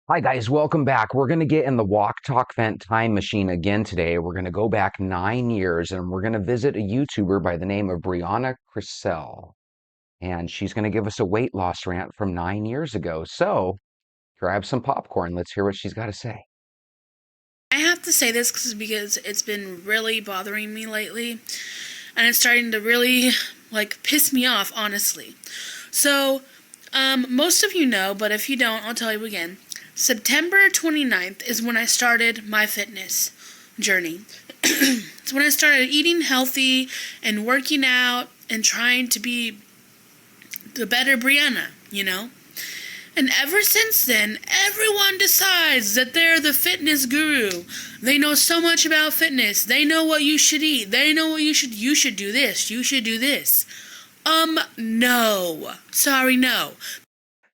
Hi, guys. Welcome back. We're going to get in the walk, talk, vent time machine again today. We're going to go back 9 years and we're going to visit a YouTuber by the name of Brianna. And she's going to give us a weight loss rant from 9 years ago. So grab some popcorn. Let's hear what she's got to say. I have to say this because it's been really bothering me lately, and it's starting to really piss me off, honestly. So, most of you know, but if you don't, I'll tell you again. September 29th is when I started my fitness journey. It's when I started eating healthy and working out and trying to be the better Brianna. And ever since then, everyone decides that they're the fitness guru. They know so much about fitness. They know what you should eat. They know what you should do this. You should do this. No. Sorry, no.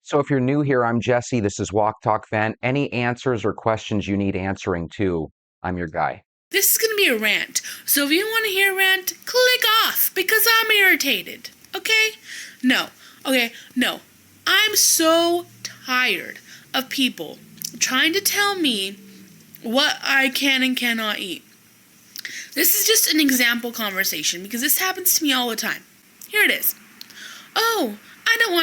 So if you're new here, I'm Jesse. This is Walk, Talk, Vent. Any answers or questions you need answering to, I'm your guy. This is going to be a rant. So if you want to hear a rant, click off because I'm irritated. Okay? No. Okay, no. I'm so tired of people trying to tell me what I can and cannot eat. This is just an example conversation because this happens to me all the time. Here it is. Oh, I don't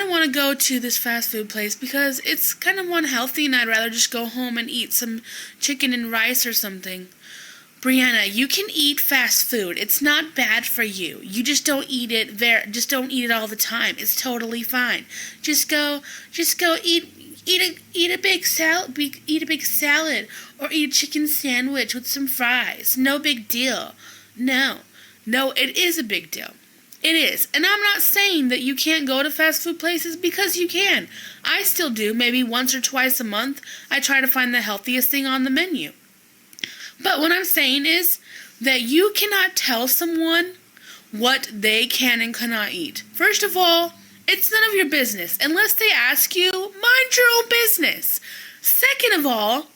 want to go to this fast food place because it's kind of unhealthy and I'd rather just go home and eat some chicken and rice or something. Brianna, you can eat fast food. It's not bad for you. You just don't eat it just don't eat it all the time. It's totally fine. Just go eat a big salad or eat a chicken sandwich with some fries. No big deal. No. No, it is a big deal. It is. And I'm not saying that you can't go to fast food places because you can. I still do. Maybe once or twice a month, I try to find the healthiest thing on the menu. But what I'm saying is that you cannot tell someone what they can and cannot eat. First of all, it's none of your business. Unless they ask you, mind your own business. Second of all,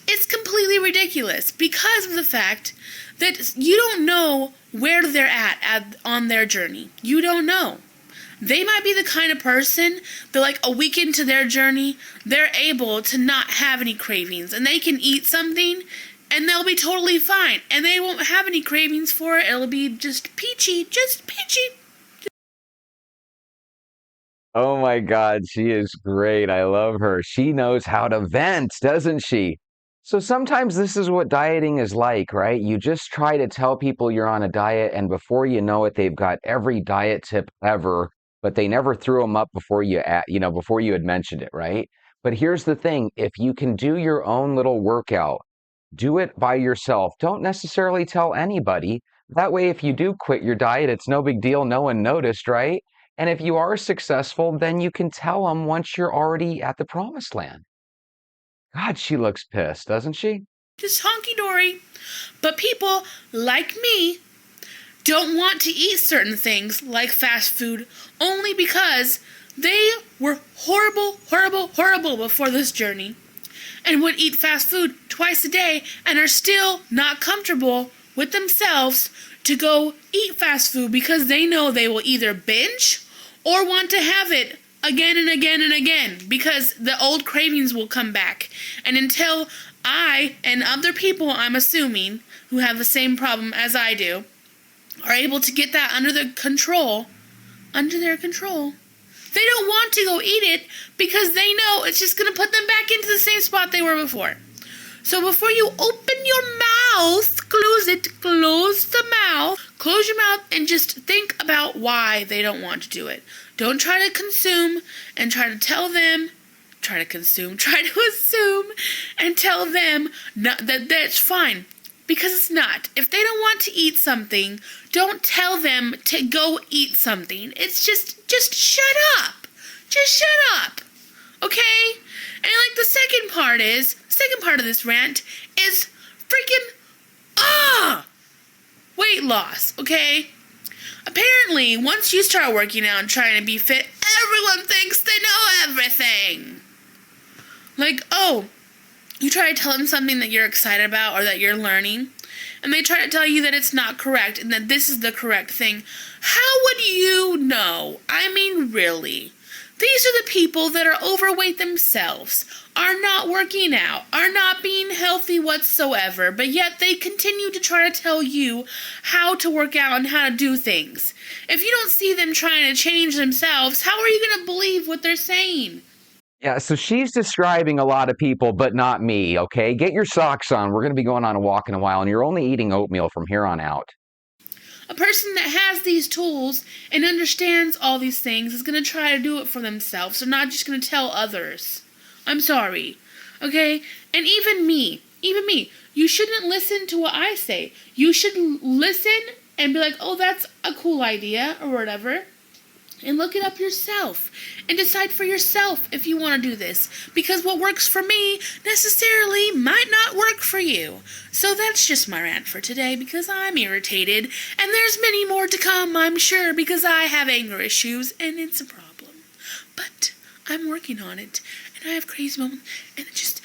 it's completely ridiculous because of the fact that you don't know where they're at on their journey. You don't know. They might be the kind of person that like a week into their journey, they're able to not have any cravings and they can eat something and they'll be totally fine and they won't have any cravings for it. It'll be just peachy. Oh my God, she is great. I love her. She knows how to vent, doesn't she? So sometimes this is what dieting is like, right? You just try to tell people you're on a diet, and before you know it, they've got every diet tip ever, but they never threw them up before before you had mentioned it, right? But here's the thing, if you can do your own little workout, do it by yourself. Don't necessarily tell anybody. That way, if you do quit your diet, it's no big deal. No one noticed, right? And if you are successful, then you can tell them once you're already at the promised land. God, she looks pissed, doesn't she? Just honky-dory. But people like me don't want to eat certain things like fast food only because they were horrible before this journey and would eat fast food twice a day and are still not comfortable with themselves to go eat fast food because they know they will either binge or want to have it again and again and again because the old cravings will come back. And until I and other people, I'm assuming, who have the same problem as I do, are able to get that under their control, they don't want to go eat it because they know it's just going to put them back into the same spot they were before. So before you open your mouth, close your mouth and just think about why they don't want to do it. Don't try to consume and try to assume and tell them that that's fine. Because it's not. If they don't want to eat something, don't tell them to go eat something. It's just shut up. Just shut up. Okay? And like the second part of this rant is freaking, weight loss, okay? Apparently, once you start working out and trying to be fit, everyone thinks they know everything. Like, oh, you try to tell them something that you're excited about or that you're learning, and they try to tell you that it's not correct and that this is the correct thing. How would you know? I mean, really. These are the people that are overweight themselves, are not working out, are not being healthy whatsoever, but yet they continue to try to tell you how to work out and how to do things. If you don't see them trying to change themselves, how are you going to believe what they're saying? Yeah, so she's describing a lot of people, but not me, okay? Get your socks on. We're going to be going on a walk in a while, and you're only eating oatmeal from here on out. A person that has these tools and understands all these things is going to try to do it for themselves. They're not just going to tell others. I'm sorry. Okay? And even me, you shouldn't listen to what I say. You should listen and be like, oh, that's a cool idea or whatever. And look it up yourself and decide for yourself if you want to do this, because what works for me necessarily might not work for you. So that's just my rant for today, because I'm irritated, and there's many more to come, I'm sure, because I have anger issues and it's a problem. But I'm working on it, and I have crazy moments, and it just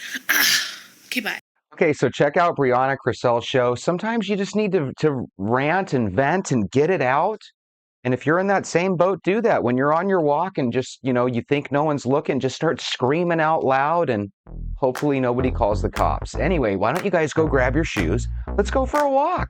okay, bye. Okay, so check out Brianna Crisell's show. Sometimes you just need to rant and vent and get it out. And if you're in that same boat, do that. When you're on your walk and just, you think no one's looking, just start screaming out loud, and hopefully nobody calls the cops. Anyway, why don't you guys go grab your shoes? Let's go for a walk.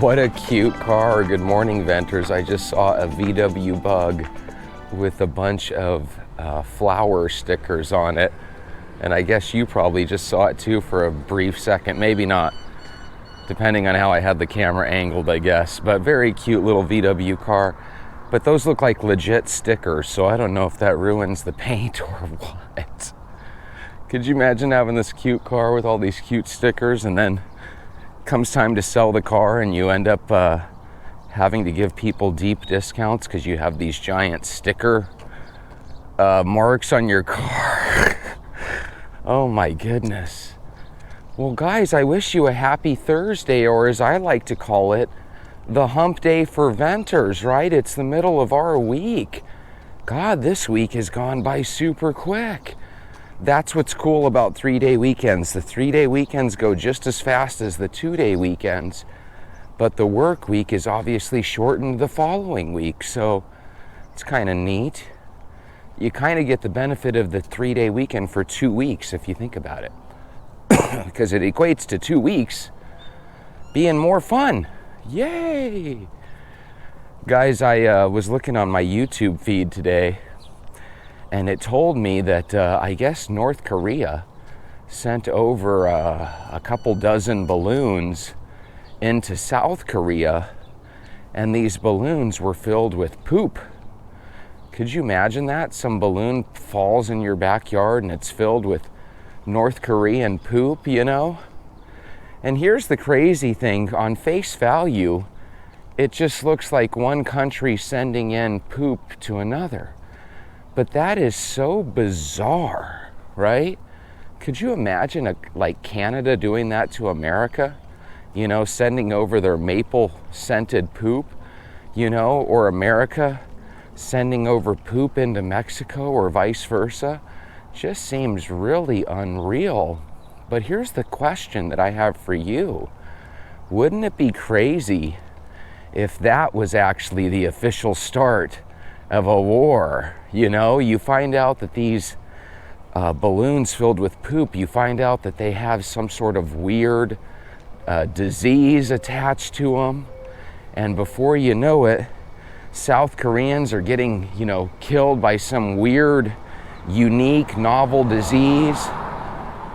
What a cute car. Good morning, Venters. I just saw a VW Bug with a bunch of flower stickers on it. And I guess you probably just saw it too for a brief second. Maybe not, depending on how I had the camera angled, I guess. But very cute little VW car. But those look like legit stickers, so I don't know if that ruins the paint or what. Could you imagine having this cute car with all these cute stickers, and then comes time to sell the car and you end up having to give people deep discounts because you have these giant sticker marks on your car? Oh my goodness. Well, guys, I wish you a happy Thursday, or as I like to call it, the hump day for Venters, right? It's the middle of our week. God, this week has gone by super quick. That's what's cool about 3-day weekends. The 3-day weekends go just as fast as the 2-day weekends, but the work week is obviously shortened the following week, so it's kind of neat. You kind of get the benefit of the 3-day weekend for 2 weeks if you think about it, because it equates to 2 weeks being more fun. Yay! Guys, I was looking on my YouTube feed today, and it told me that I guess North Korea sent over a couple dozen balloons into South Korea, and these balloons were filled with poop. Could you imagine that? Some balloon falls in your backyard and it's filled with North Korean poop, And here's the crazy thing. On face value, it just looks like one country sending in poop to another. But that is so bizarre, right? Could you imagine like Canada doing that to America? Sending over their maple scented poop, or America sending over poop into Mexico, or vice versa. Just seems really unreal. But here's the question that I have for you. Wouldn't it be crazy if that was actually the official start of a war? You find out that these balloons filled with poop, you find out that they have some sort of weird disease attached to them, and before you know it, South Koreans are getting, killed by some weird, unique, novel disease,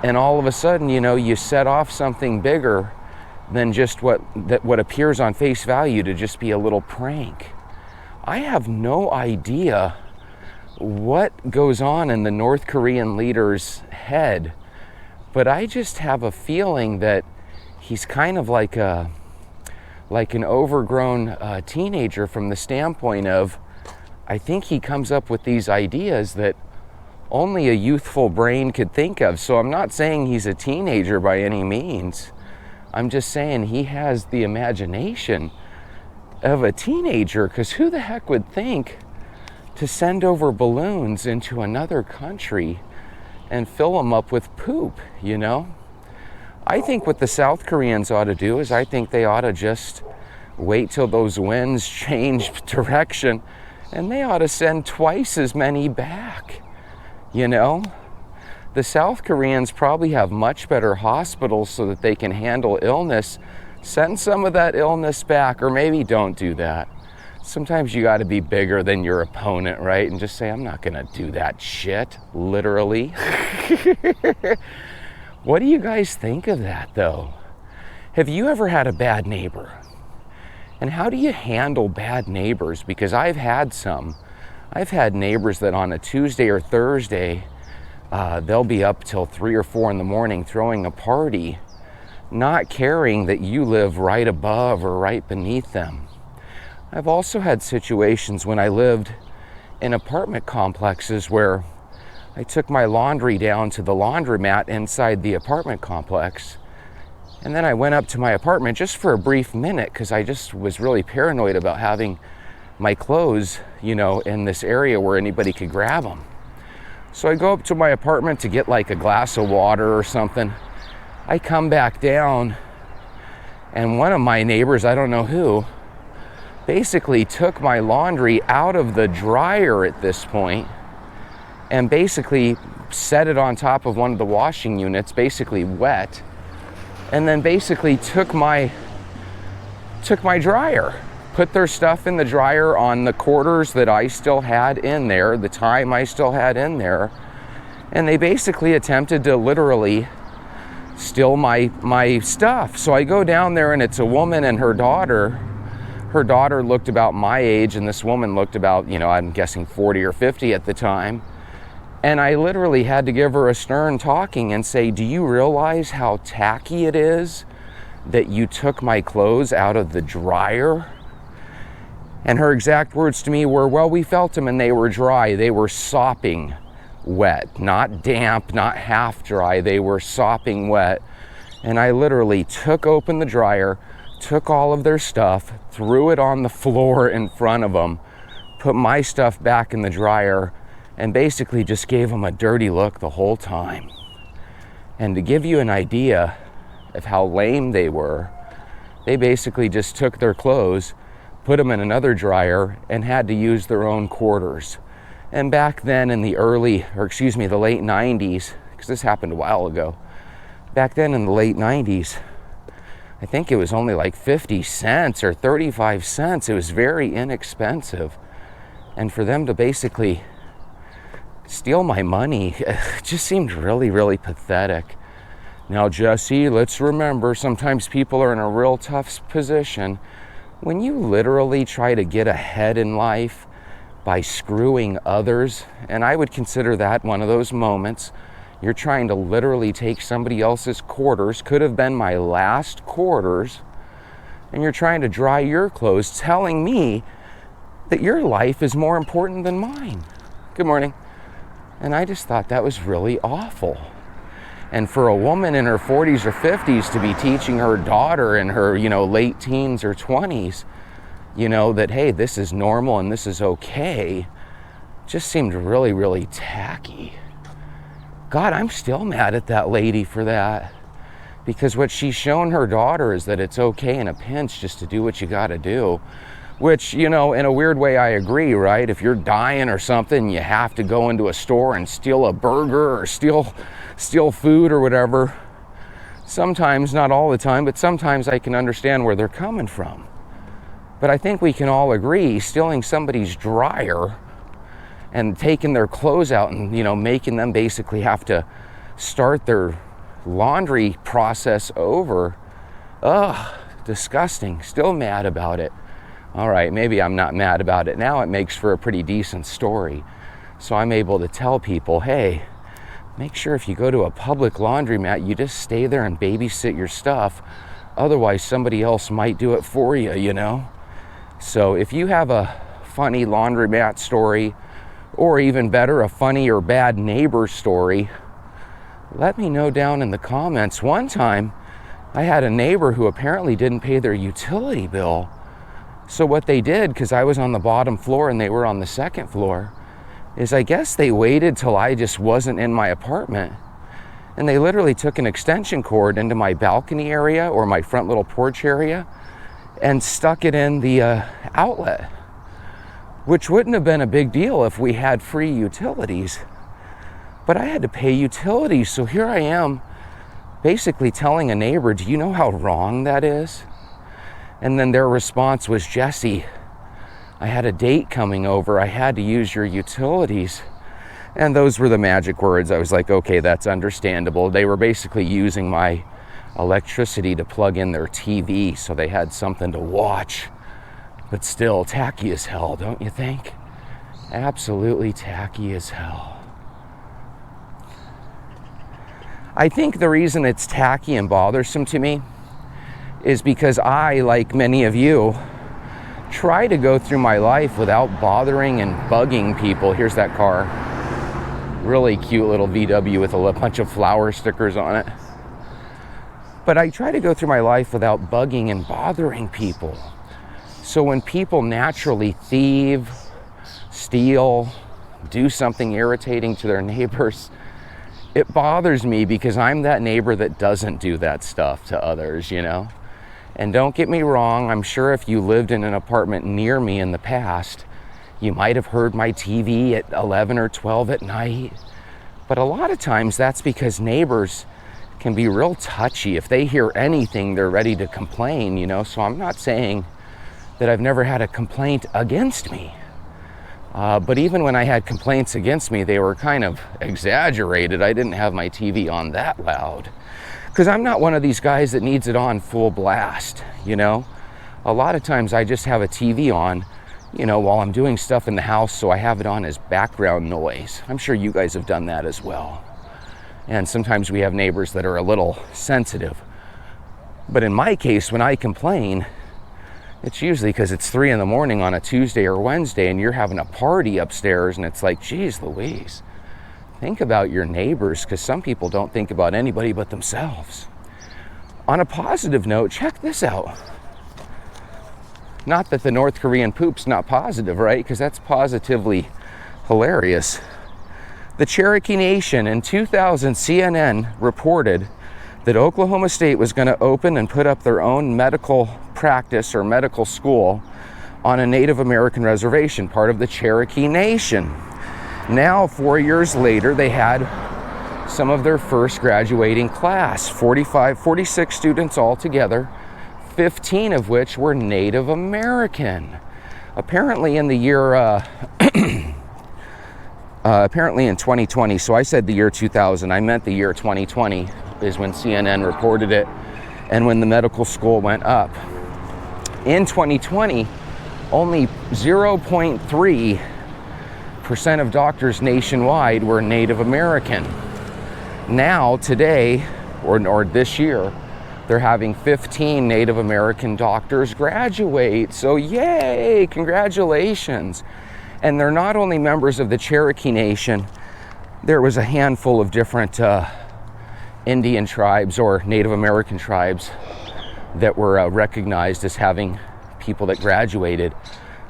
and all of a sudden, you set off something bigger than just what appears on face value to just be a little prank. I have no idea what goes on in the North Korean leader's head But I just have a feeling that he's kind of like an overgrown teenager from the standpoint of, I think he comes up with these ideas that only a youthful brain could think of. So I'm not saying he's a teenager by any means. I'm just saying he has the imagination of a teenager, because who the heck would think to send over balloons into another country and fill them up with poop, you know? I think what the South Koreans ought to do is I think they ought to just wait till those winds change direction, and they ought to send twice as many back, you know? The South Koreans probably have much better hospitals so that they can handle illness. Send some of that illness back, or maybe don't do that. Sometimes you got to be bigger than your opponent, right? And just say, I'm not going to do that shit, literally. What do you guys think of that, though? Have you ever had a bad neighbor? And how do you handle bad neighbors? Because I've had some. I've had neighbors that on a Tuesday or Thursday, they'll be up till 3 or 4 in the morning throwing a party, not caring that you live right above or right beneath them. I've also had situations when I lived in apartment complexes where I took my laundry down to the laundromat inside the apartment complex, and then I went up to my apartment just for a brief minute because I just was really paranoid about having my clothes, you know, in this area where anybody could grab them. So I go up to my apartment to get like a glass of water or something. I come back down, and one of my neighbors, I don't know who, basically took my laundry out of the dryer at this point and basically set it on top of one of the washing units, basically wet, and then basically took my dryer, put their stuff in the dryer on the quarters that I still had in there, the time I still had in there, and they basically attempted to literally steal my stuff. So I go down there, and it's a woman and her daughter. Her daughter looked about my age, and this woman looked about, you know, I'm guessing 40 or 50 at the time. And I literally had to give her a stern talking and say, do you realize how tacky it is that you took my clothes out of the dryer? And her exact words to me were, well, we felt them and they were dry. They were sopping wet, not damp, not half dry. They were sopping wet. And I literally took open the dryer, took all of their stuff, threw it on the floor in front of them, put my stuff back in the dryer, and basically just gave them a dirty look the whole time. And to give you an idea of how lame they were, they basically just took their clothes, put them in another dryer, and had to use their own quarters. And back then in the late 90s, because this happened a while ago, back then in the late 90s, I think it was only like 50 cents or 35 cents. It was very inexpensive. And for them to basically steal my money, it just seemed really, really pathetic. Now, Jesse, let's remember, sometimes people are in a real tough position. When you literally try to get ahead in life by screwing others, and I would consider that one of those moments, you're trying to literally take somebody else's quarters, could have been my last quarters, and you're trying to dry your clothes, telling me that your life is more important than mine. Good morning. And I just thought that was really awful. And for a woman in her 40s or 50s to be teaching her daughter in her, late teens or 20s, that, hey, this is normal and this is okay, just seemed really, really tacky. God, I'm still mad at that lady for that. Because what she's shown her daughter is that it's okay in a pinch just to do what you got to do. Which, in a weird way, I agree, right? If you're dying or something, you have to go into a store and steal a burger or steal food or whatever. Sometimes, not all the time, but sometimes I can understand where they're coming from. But I think we can all agree, stealing somebody's dryer and taking their clothes out and, making them basically have to start their laundry process over. Ugh, disgusting. Still mad about it. All right, maybe I'm not mad about it now. It makes for a pretty decent story. So I'm able to tell people, hey, make sure if you go to a public laundromat, you just stay there and babysit your stuff. Otherwise, somebody else might do it for you, you know? So if you have a funny laundromat story, or even better, a funny or bad neighbor story, let me know down in the comments. One time, I had a neighbor who apparently didn't pay their utility bill. So what they did, because I was on the bottom floor and they were on the second floor, is I guess they waited till I just wasn't in my apartment. And they literally took an extension cord into my balcony area or my front little porch area and stuck it in the outlet, which wouldn't have been a big deal if we had free utilities. But I had to pay utilities. So here I am basically telling a neighbor, do you know how wrong that is? And then their response was, Jesse, I had a date coming over. I had to use your utilities. And those were the magic words. I was like, okay, that's understandable. They were basically using my electricity to plug in their TV so they had something to watch. But still tacky as hell, don't you think? Absolutely tacky as hell. I think the reason it's tacky and bothersome to me is because I, like many of you, try to go through my life without bothering and bugging people. Here's that car. Really cute little VW with a bunch of flower stickers on it. But I try to go through my life without bugging and bothering people. So when people naturally thieve, steal, do something irritating to their neighbors, it bothers me because I'm that neighbor that doesn't do that stuff to others, you know? And don't get me wrong, I'm sure if you lived in an apartment near me in the past, you might have heard my TV at 11 or 12 at night. But a lot of times that's because neighbors can be real touchy. If they hear anything, they're ready to complain, you know? So I'm not saying that I've never had a complaint against me. But even when I had complaints against me, they were kind of exaggerated. I didn't have my TV on that loud. Because I'm not one of these guys that needs it on full blast, you know? A lot of times I just have a TV on, you know, while I'm doing stuff in the house, so I have it on as background noise. I'm sure you guys have done that as well. And sometimes we have neighbors that are a little sensitive. But in my case, when I complain, it's usually because it's 3 a.m. on a Tuesday or Wednesday and you're having a party upstairs and it's like, geez Louise, think about your neighbors, because some people don't think about anybody but themselves. On a positive note, check this out. Not that the North Korean poop's not positive, right? Because that's positively hilarious. The Cherokee Nation in 2000, CNN reported that Oklahoma State was going to open and put up their own medical practice or medical school on a Native American reservation, part of the Cherokee Nation. Now, 4 years later, they had some of their first graduating class, 46 students altogether, 15 of which were Native American. Apparently in the year, apparently in 2020, so I said the year 2000, I meant the year 2020 is when CNN reported it and when the medical school went up. In 2020, only 0.3% of doctors nationwide were Native American. Now, today, or this year, they're having 15 Native American doctors graduate. So yay, congratulations. And they're not only members of the Cherokee Nation, there was a handful of different Indian tribes or Native American tribes that were recognized as having people that graduated.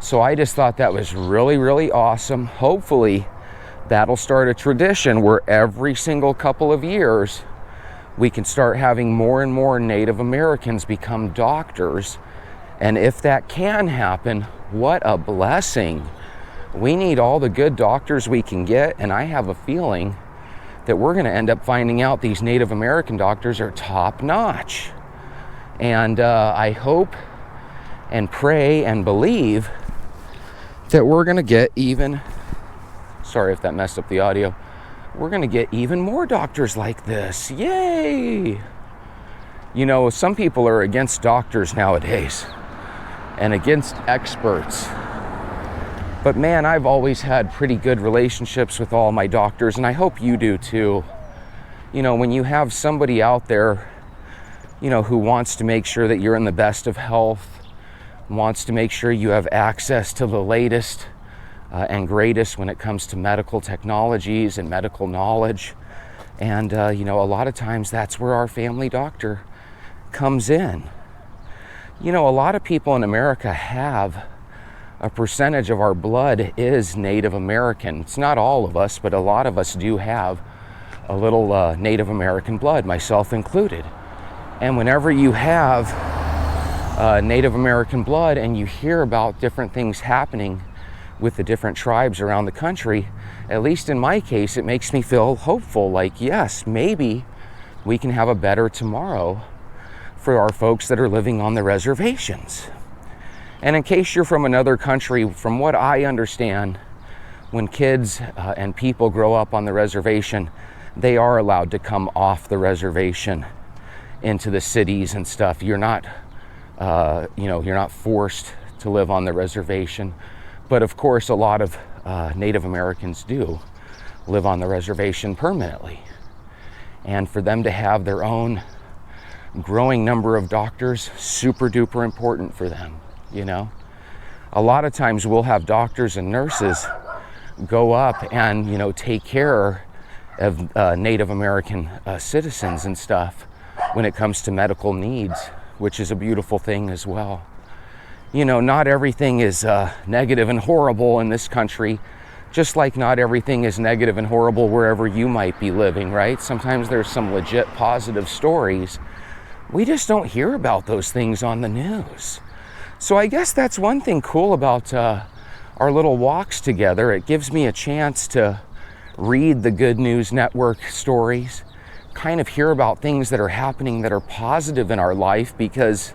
So I just thought that was really, really awesome. Hopefully that'll start a tradition where every single couple of years we can start having more and more Native Americans become doctors. And if that can happen, what a blessing. We need all the good doctors we can get, and I have a feeling that we're going to end up finding out these Native American doctors are top notch. And I hope and pray and believe that we're going to get even, sorry if that messed up the audio, we're going to get even more doctors like this. Yay! You know, some people are against doctors nowadays and against experts. But man, I've always had pretty good relationships with all my doctors, and I hope you do too. When you have somebody out there, who wants to make sure that you're in the best of health, wants to make sure you have access to the latest and greatest when it comes to medical technologies and medical knowledge. And, a lot of times that's where our family doctor comes in. A lot of people in America have a percentage of our blood is Native American. It's not all of us, but a lot of us do have a little Native American blood, myself included. And whenever you have Native American blood and you hear about different things happening with the different tribes around the country, at least in my case, it makes me feel hopeful, like, yes, maybe we can have a better tomorrow for our folks that are living on the reservations. And in case you're from another country, from what I understand, when kids and people grow up on the reservation, they are allowed to come off the reservation into the cities and stuff. You're not, you're not forced to live on the reservation. But of course, a lot of Native Americans do live on the reservation permanently. And for them to have their own growing number of doctors, super duper important for them, A lot of times we'll have doctors and nurses go up and, take care of Native American citizens and stuff when it comes to medical needs, which is a beautiful thing as well. Not everything is negative and horrible in this country, just like not everything is negative and horrible wherever you might be living, right? Sometimes there's some legit positive stories. We just don't hear about those things on the news. So I guess that's one thing cool about our little walks together. It gives me a chance to read the Good News Network stories, kind of hear about things that are happening that are positive in our life, because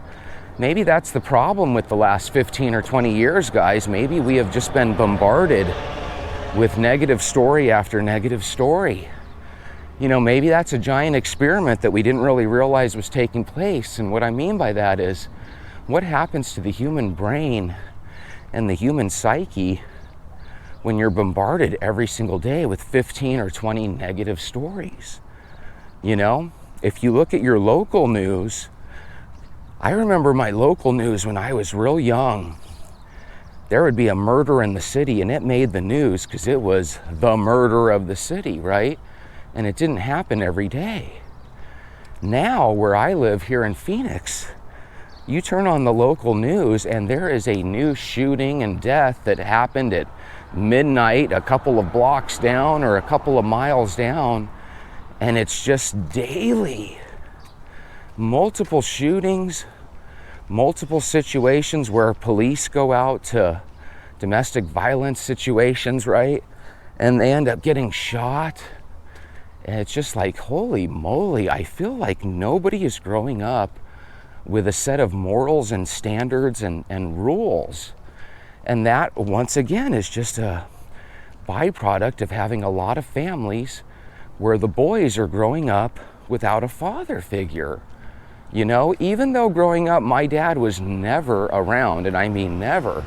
maybe that's the problem with the last 15 or 20 years, guys. Maybe we have just been bombarded with negative story after negative story. Maybe that's a giant experiment that we didn't really realize was taking place. And what I mean by that is, what happens to the human brain and the human psyche when you're bombarded every single day with 15 or 20 negative stories? If you look at your local news, I remember my local news when I was real young. There would be a murder in the city and it made the news because it was the murder of the city, right? And it didn't happen every day. Now, where I live here in Phoenix, you turn on the local news and there is a new shooting and death that happened at midnight a couple of blocks down or a couple of miles down, and it's just daily. Multiple shootings, multiple situations where police go out to domestic violence situations, right? And they end up getting shot. And it's just like, holy moly, I feel like nobody is growing up with a set of morals and standards and rules. And that, once again, is just a byproduct of having a lot of families where the boys are growing up without a father figure. Even though growing up my dad was never around, and I mean never,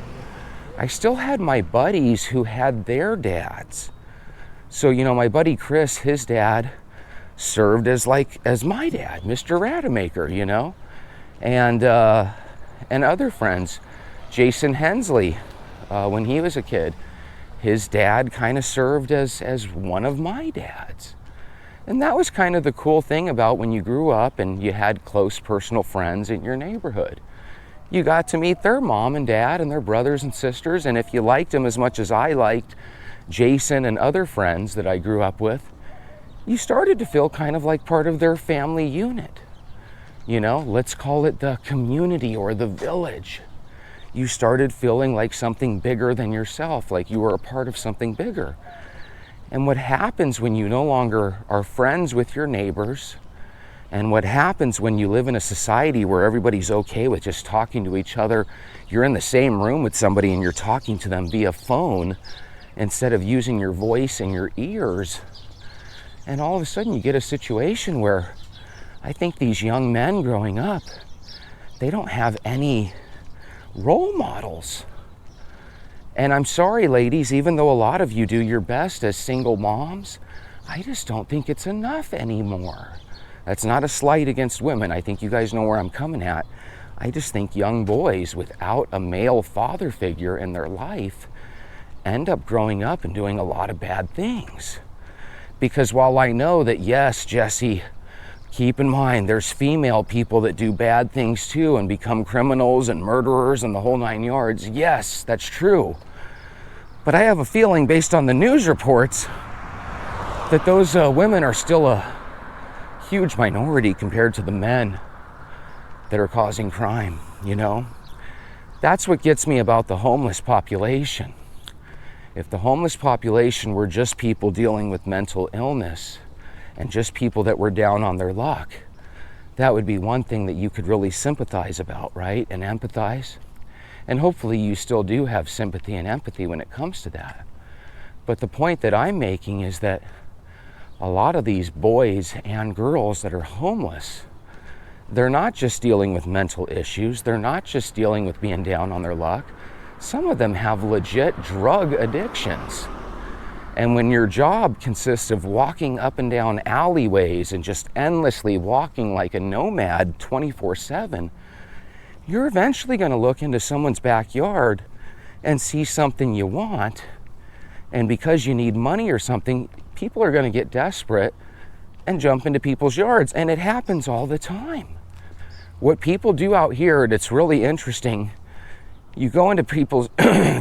I still had my buddies who had their dads. So, my buddy Chris, his dad served as my dad, Mr. Rademacher, and other friends. Jason Hensley, when he was a kid, his dad kind of served as one of my dads. And that was kind of the cool thing about when you grew up and you had close personal friends in your neighborhood. You got to meet their mom and dad and their brothers and sisters, and if you liked them as much as I liked Jason and other friends that I grew up with, you started to feel kind of like part of their family unit. Let's call it the community or the village. You started feeling like something bigger than yourself, like you were a part of something bigger. And what happens when you no longer are friends with your neighbors, and what happens when you live in a society where everybody's okay with just talking to each other, you're in the same room with somebody and you're talking to them via phone instead of using your voice and your ears. And all of a sudden you get a situation where I think these young men growing up, they don't have any role models. And I'm sorry, ladies, even though a lot of you do your best as single moms, I just don't think it's enough anymore. That's not a slight against women. I think you guys know where I'm coming at. I just think young boys without a male father figure in their life end up growing up and doing a lot of bad things. Because while I know that, yes, Jesse, keep in mind, there's female people that do bad things too and become criminals and murderers and the whole 9 yards. Yes, that's true. But I have a feeling, based on the news reports, that those women are still a huge minority compared to the men that are causing crime, you know? That's what gets me about the homeless population. If the homeless population were just people dealing with mental illness and just people that were down on their luck, that would be one thing that you could really sympathize about, right? And empathize. And hopefully you still do have sympathy and empathy when it comes to that. But the point that I'm making is that a lot of these boys and girls that are homeless, they're not just dealing with mental issues. They're not just dealing with being down on their luck. Some of them have legit drug addictions. And when your job consists of walking up and down alleyways and just endlessly walking like a nomad 24/7, you're eventually going to look into someone's backyard and see something you want. And because you need money or something, people are going to get desperate and jump into people's yards. And it happens all the time. What people do out here, and it's really interesting, you go into people's,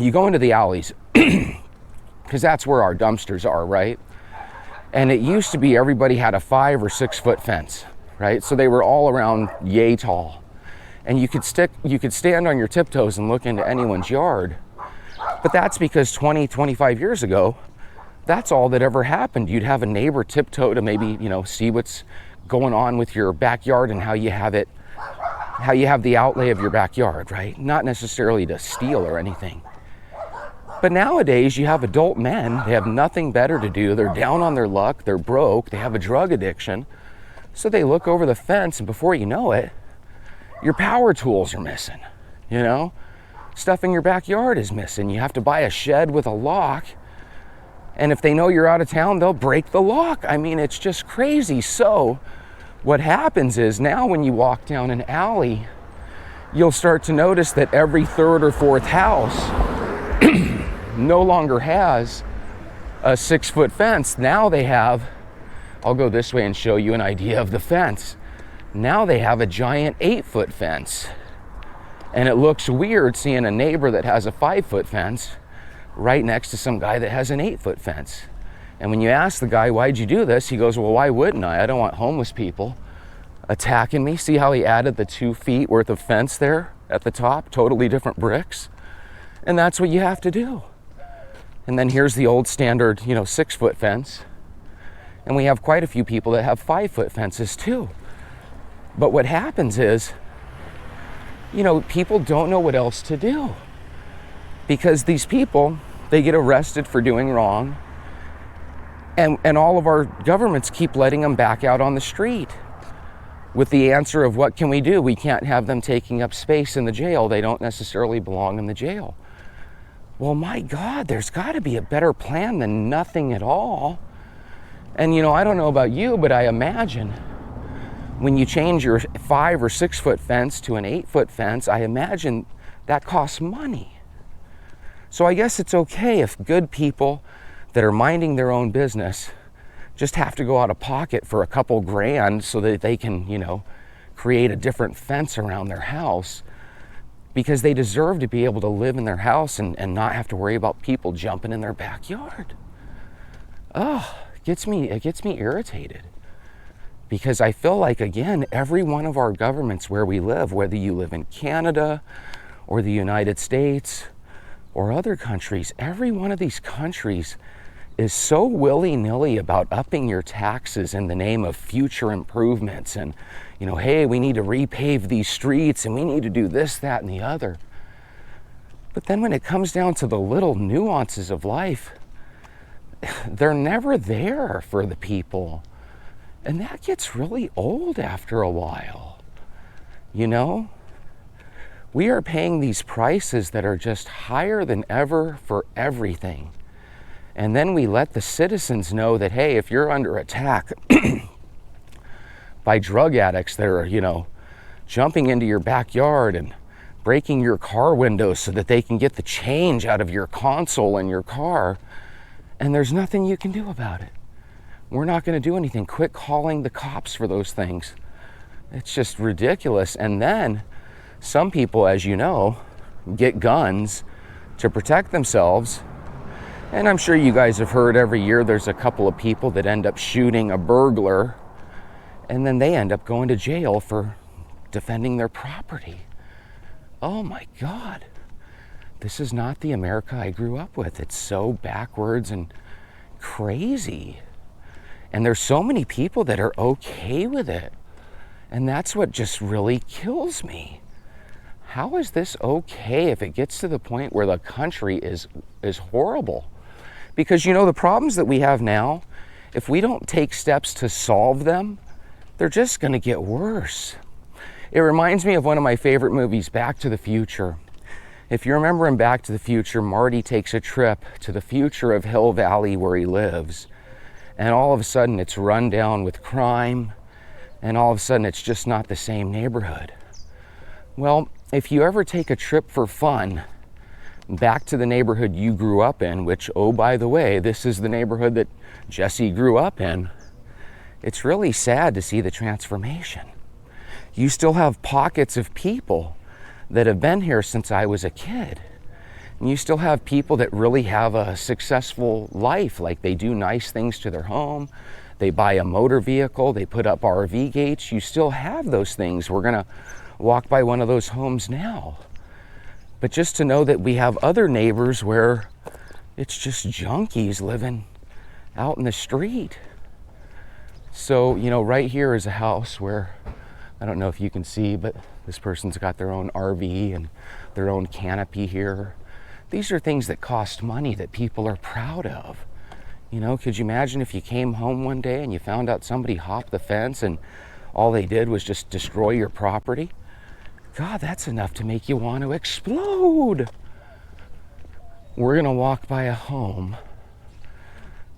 you go into the alleys, because that's where our dumpsters are, right? And it used to be everybody had a 5 or 6 foot fence, right? So they were all around yay tall. And you could stand on your tiptoes and look into anyone's yard. But that's because 20, 25 years ago, that's all that ever happened. You'd have a neighbor tiptoe to maybe, see what's going on with your backyard and how you have the outlay of your backyard, right? Not necessarily to steal or anything. But nowadays you have adult men, they have nothing better to do. They're down on their luck, they're broke, they have a drug addiction. So they look over the fence and before you know it, your power tools are missing, Stuff in your backyard is missing. You have to buy a shed with a lock. And if they know you're out of town, they'll break the lock. I mean, it's just crazy. So what happens is now when you walk down an alley, you'll start to notice that every 3rd or 4th house no longer has a 6 foot fence. Now they have, I'll go this way and show you an idea of the fence. Now they have a giant 8 foot fence. And it looks weird seeing a neighbor that has a 5 foot fence right next to some guy that has an 8 foot fence. And when you ask the guy, why'd you do this? He goes, well, why wouldn't I? I don't want homeless people attacking me. See how he added the 2 feet worth of fence there at the top, totally different bricks. And that's what you have to do. And then here's the old standard, 6 foot fence. And we have quite a few people that have 5 foot fences too. But what happens is, people don't know what else to do. Because these people, they get arrested for doing wrong. And all of our governments keep letting them back out on the street with the answer of what can we do? We can't have them taking up space in the jail. They don't necessarily belong in the jail. Well, my God, there's got to be a better plan than nothing at all. And I don't know about you, but I imagine when you change your 5 or 6 foot fence to an 8 foot fence, I imagine that costs money. So I guess it's okay if good people that are minding their own business just have to go out of pocket for a couple grand so that they can, create a different fence around their house because they deserve to be able to live in their house and not have to worry about people jumping in their backyard. Oh, it gets me irritated. Because I feel like, again, every one of our governments where we live, whether you live in Canada or the United States or other countries, every one of these countries is so willy-nilly about upping your taxes in the name of future improvements and, hey, we need to repave these streets and we need to do this, that, and the other. But then when it comes down to the little nuances of life, they're never there for the people. And that gets really old after a while, We are paying these prices that are just higher than ever for everything. And then we let the citizens know that, hey, if you're under attack by drug addicts that are, jumping into your backyard and breaking your car windows so that they can get the change out of your console in your car, and there's nothing you can do about it. We're not going to do anything. Quit calling the cops for those things. It's just ridiculous. And then some people, as you know, get guns to protect themselves. And I'm sure you guys have heard every year there's a couple of people that end up shooting a burglar, and then they end up going to jail for defending their property. Oh my God. This is not the America I grew up with. It's so backwards and crazy. And there's so many people that are okay with it. And that's what just really kills me. How is this okay if it gets to the point where the country is horrible? Because the problems that we have now, if we don't take steps to solve them, they're just going to get worse. It reminds me of one of my favorite movies, Back to the Future. If you remember in Back to the Future, Marty takes a trip to the future of Hill Valley where he lives. And all of a sudden it's run down with crime. And all of a sudden it's just not the same neighborhood. Well, if you ever take a trip for fun back to the neighborhood you grew up in, which, oh, by the way, this is the neighborhood that Jesse grew up in, it's really sad to see the transformation. You still have pockets of people that have been here since I was a kid. And you still have people that really have a successful life, like they do nice things to their home, they buy a motor vehicle, they put up RV gates. You still have those things. We're gonna walk by one of those homes now. But just to know that we have other neighbors where it's just junkies living out in the street. So, right here is a house where, I don't know if you can see, but this person's got their own RV and their own canopy here. These are things that cost money that people are proud of. Could you imagine if you came home one day and you found out somebody hopped the fence and all they did was just destroy your property? God, that's enough to make you want to explode. We're going to walk by a home,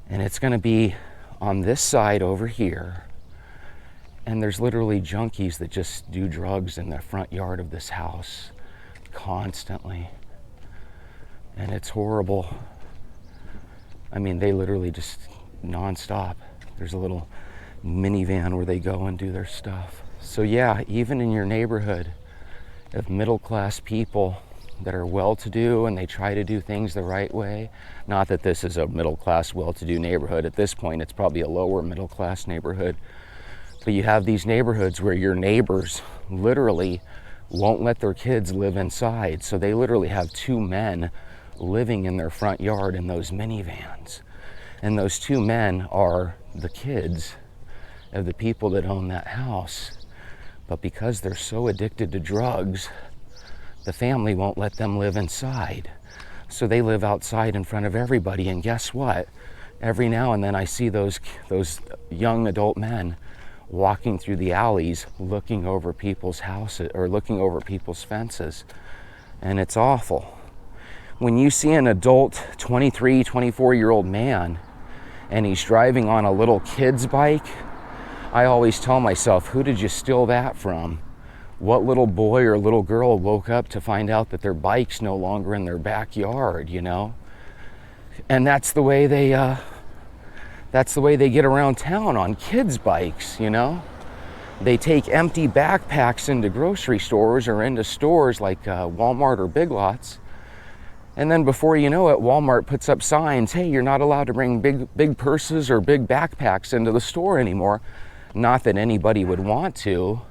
and it's going to be on this side over here. And there's literally junkies that just do drugs in the front yard of this house constantly. And it's horrible. I mean, they literally just nonstop. There's a little minivan where they go and do their stuff. So yeah, even in your neighborhood of middle-class people that are well-to-do and they try to do things the right way. Not that this is a middle-class, well-to-do neighborhood. At this point, it's probably a lower middle-class neighborhood. But you have these neighborhoods where your neighbors literally won't let their kids live inside. So they literally have two men living in their front yard in those minivans. And those two men are the kids of the people that own that house. But because they're so addicted to drugs, the family won't let them live inside. So they live outside in front of everybody. And guess what? Every now and then I see those young adult men walking through the alleys looking over people's houses or looking over people's fences. And it's awful. When you see an adult 23, 24-year-old man and he's driving on a little kid's bike, I always tell myself, who did you steal that from? What little boy or little girl woke up to find out that their bike's no longer in their backyard, And that's the way they get around town, on kids' bikes, They take empty backpacks into grocery stores or into stores like Walmart or Big Lots. And then before you know it, Walmart puts up signs, hey, you're not allowed to bring big purses or big backpacks into the store anymore. Not that anybody would want to,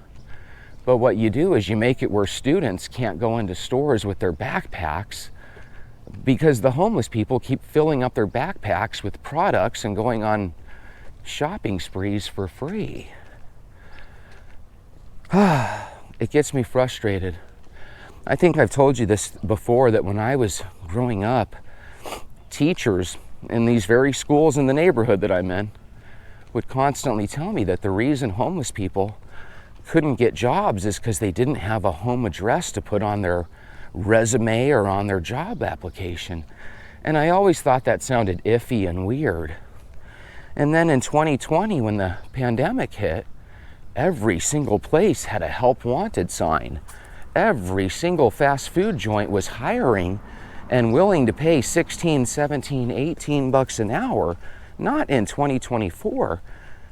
but what you do is you make it where students can't go into stores with their backpacks because the homeless people keep filling up their backpacks with products and going on shopping sprees for free. It gets me frustrated. I think I've told you this before, that when I was growing up, teachers in these very schools in the neighborhood that I'm in would constantly tell me that the reason homeless people couldn't get jobs is because they didn't have a home address to put on their resume or on their job application. And I always thought that sounded iffy and weird. And then in 2020, when the pandemic hit, every single place had a help wanted sign. Every single fast food joint was hiring and willing to pay 16, 17, 18 bucks an hour, not in 2024,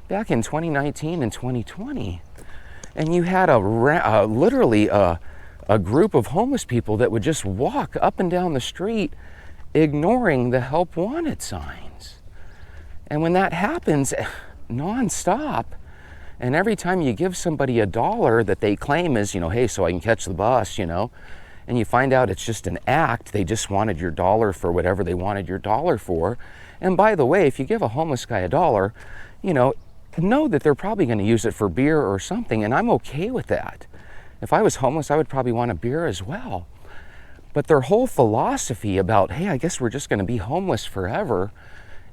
back in 2019 and 2020. And you had literally a group of homeless people that would just walk up and down the street ignoring the help wanted signs. And when that happens nonstop, and every time you give somebody a dollar that they claim is, hey, so I can catch the bus, and you find out it's just an act, they just wanted your dollar for whatever they wanted your dollar for. And by the way, if you give a homeless guy a dollar, know that they're probably going to use it for beer or something, and I'm okay with that. If I was homeless, I would probably want a beer as well. But their whole philosophy about, hey, I guess we're just going to be homeless forever,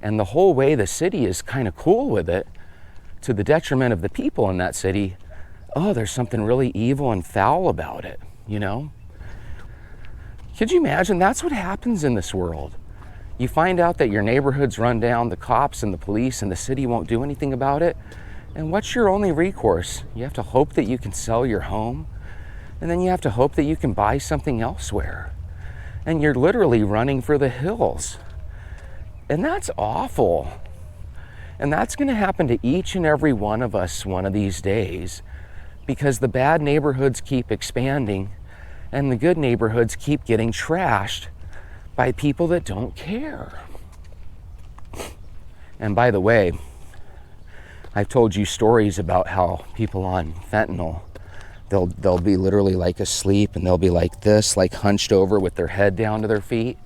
and the whole way the city is kind of cool with it, to the detriment of the people in that city, there's something really evil and foul about it, Could you imagine? That's what happens in this world. You find out that your neighborhood's run down, the cops and the police and the city won't do anything about it. And what's your only recourse? You have to hope that you can sell your home, and then you have to hope that you can buy something elsewhere. And you're literally running for the hills. And that's awful. And that's going to happen to each and every one of us one of these days, because the bad neighborhoods keep expanding and the good neighborhoods keep getting trashed by people that don't care. And by the way, I've told you stories about how people on fentanyl, they'll be literally like asleep and they'll be like this, like hunched over with their head down to their feet.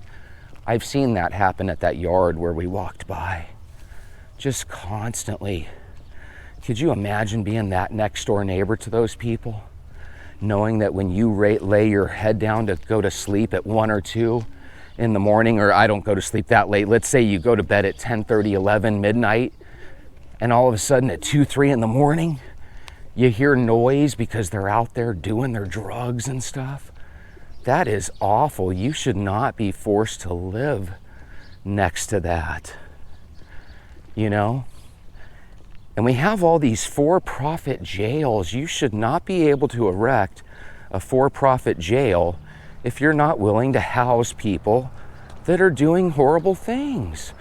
I've seen that happen at that yard where we walked by. Just constantly. Could you imagine being that next door neighbor to those people? Knowing that when you lay your head down to go to sleep at 1 or 2 in the morning, or I don't go to sleep that late, let's say you go to bed at 10:30, 11, midnight, and all of a sudden at 2, 3 in the morning, you hear noise because they're out there doing their drugs and stuff. That is awful. You should not be forced to live next to that. And we have all these for-profit jails. You should not be able to erect a for-profit jail if you're not willing to house people that are doing horrible things.